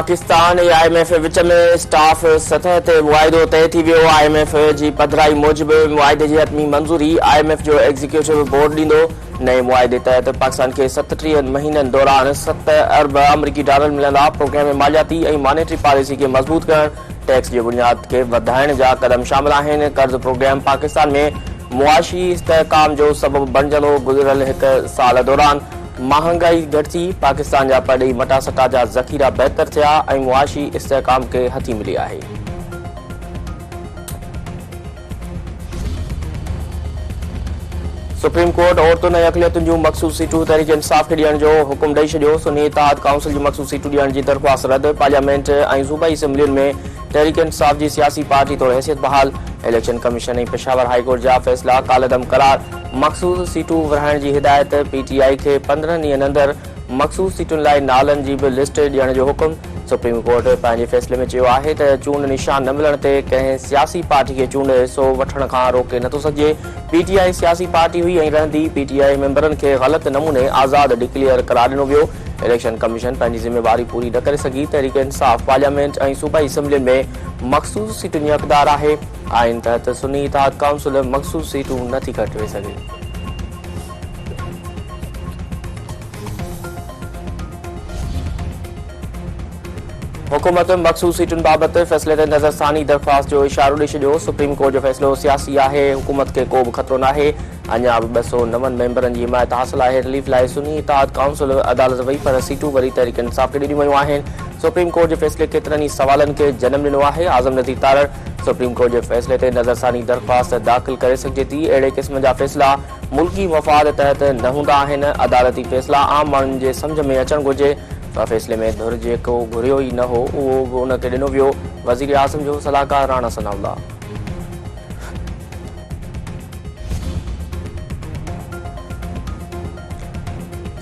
पाकिस्तान ऐं IMF विच में स्टाफ सतह ते मुआहिदो तइ थी वियो। IMF जी पधिराई मूजिबि मुआहिदे जी हतमी मंज़ूरी IMF जो एग्ज़ीक्यूटिव बोर्ड ॾींदो। नए मुआहिदे तहत पाकिस्तान खे 37 महीननि दौरान 7 अरब अमरीकी डॉलर मिलंदा। प्रोग्राम में मालियाती ऐं मॉनेटरी पॉलिसी खे मज़बूत करण, टैक्स जी बुनियाद खे वधाइण जा क़दम शामिल आहिनि। कर्ज़ प्रोग्राम पाकिस्तान में मुआशी इस्तेहकाम जो सबबु बणिजंदो। गुज़िरियल हिकु साल दौरान महांगाई घटिजी, पाकिस्तान जा परॾेही मटासटा जा ज़ख़ीरा बहितर थिया ऐं मुआशी इस्तेहकाम खे हथी मिली आहे। सुप्रीम कोर्ट औरतुनि ऐं अक़लियतुनि जूं मख़सूस सीटूं तहरीक इंसाफ़ खे ॾियण जो हुकुम ॾेई छॾियो। सुन्नी इत्तेहाद काउंसिल जी मख़सूस सीटूं ॾियण जी दरख़्वास्त रद्द। पार्लियामेंट ऐं सूबाई असेंबलियुनि में तहरीक इंसाफ़ जी सियासी पार्टी तौरु हैसियत बहाल। इलेक्शन कमीशन ऐं पेशावर हाई कोर्ट जा फ़ैसिला कालदम करार। मख़सूस सीटूं विरहाइण जी हिदायत। PTI खे 15 ॾींहनि अंदरि मख़सूस सीटुनि लाइ नालनि जी बि लिस्ट ॾियण जो हुकुम। सुप्रीम कोर्ट पंहिंजे फ़ैसिले में चयो आहे त चूंड निशान न मिलण ते कंहिं सियासी पार्टी खे चूंड हिसो वठण खां रोके नथो सघिजे। PTI सियासी पार्टी हुई ऐं रहंदी। PTI मेंबरनि खे ग़लति नमूने आज़ाद डिक्लेयर करार ॾिनो वियो। इलेक्शन कमीशन पंहिंजी ज़िम्मेवारी पूरी न करे सघी। तहरीक इंसाफ़ पार्लियामेंट ऐं सूबाई असेंबलियुनि में मख़सूस सीटुनि जी हक़दार आहे। आइन तहत सुन्नी इत्तेहाद काउंसिल मख़सूस सीटूं नथी कटे सघे। हुकूमत मख़सूस सीटुनि बाबति फ़ैसिले ते नज़रसानी दरख़्वास्त जो इशारो ॾेई छॾियो। सुप्रीम कोर्ट जो फ़ैसिलो सियासी आहे। हुकूमत खे को बि ख़तरो नाहे। अञा बि 209 मेंबरनि जी हिमायत हासिल आहे। रिलीफ लाइ सुन्नी इत्तेहाद काउंसिल अदालत वई, पर सीटूं वरी तहरीक इंसाफ़ खे ॾिनियूं वयूं आहिनि। सुप्रीम कोर्ट जे फ़ैसिले केतिरनि ई सवालनि खे जनम ॾिनो आहे। आज़म नज़ीर तारड़ सुप्रीम कोर्ट जे फ़ैसिले ते नज़रसानी दरख़्वास्त दाख़िल करे सघिजे थी। अहिड़े क़िस्म जा फ़ैसिला मुल्की मफ़ाद तहत न हूंदा आहिनि। अदालती फ़ैसिला आम माण्हुनि जे सम्झ में अचणु घुरिजे। फ़ैसिले में धुर जेको घुरियो ई न हो उहो बि उन खे ॾिनो वियो। वज़ीर आज़म जो सलाहकार राणा सनाउल्लाह।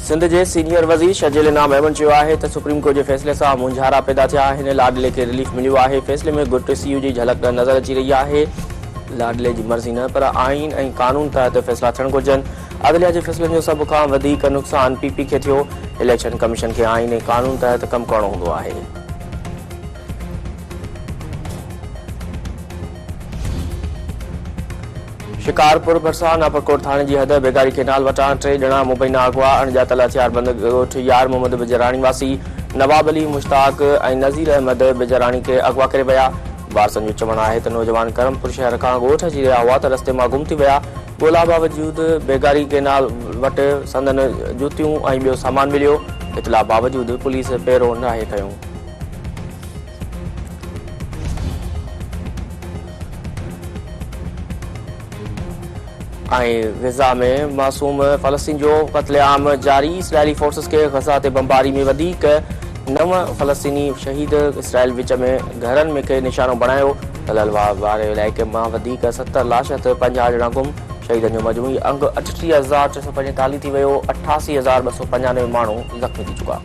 सिंध जे सीनियर वज़ीर शजील इनाम अहमद चयो आहे त सुप्रीम कोर्ट जे फ़ैसिले सां मुंझारा पैदा थिया आहिनि। लाडले खे रिलीफ मिलियो आहे। फ़ैसिले में गुड PCU जी झलक नज़र अची रही आहे। लाडले जी मर्ज़ी न, पर आइन ऐं कानून तहत फ़ैसिला थियणु घुरिजनि। अदलिया जे फ़ैसिलनि जो सभ खां वधीक नुक़सान PP खे थियो। इलेक्शन कमीशन खे आइन ऐं कानून तहत कमु करणो हूंदो आहे। शिकारपुर भरिसां नापरकोट थाणे जी हद बेगारी केनाल वटां 3 ॼणा मुबैना अगवा अणॼातल हथियारबंद ॻोठ यार मोहम्मद बिजराणी वासी नवाब अली मुश्ताक ऐं नज़ीर अहमद बिजराणी खे अगवा करे विया। वारसनि जो चवणु आहे त नौजवान करमपुर शहर खां ॻोठ अची रहिया हुआ त रस्ते मां गुम थी विया। ॻोल्हा बावजूद बेगारी केनाल वटि संदन जूतियूं ऐं ॿियो सामान मिलियो। इतला बावजूद पुलिस पहिरो नाहे कयो। ऐं ग़ज़ा में मासूम फ़लस्तीन जो क़त्लेआम जारी। इसराइली फोर्सिस खे ग़ज़ा ते बमबारी में वधीक 9 फ़लस्तीनी शहीद। इसराइल विच में घरनि में के निशानो बणायो। तलल वारे इलाइक़े मां वधीक 70 लाश त 50 ॼणा गुम। शहीदनि जो मजमूई अंग 38,645 थी वियो। 88,295 माण्हू ज़ख़्मी थी चुका।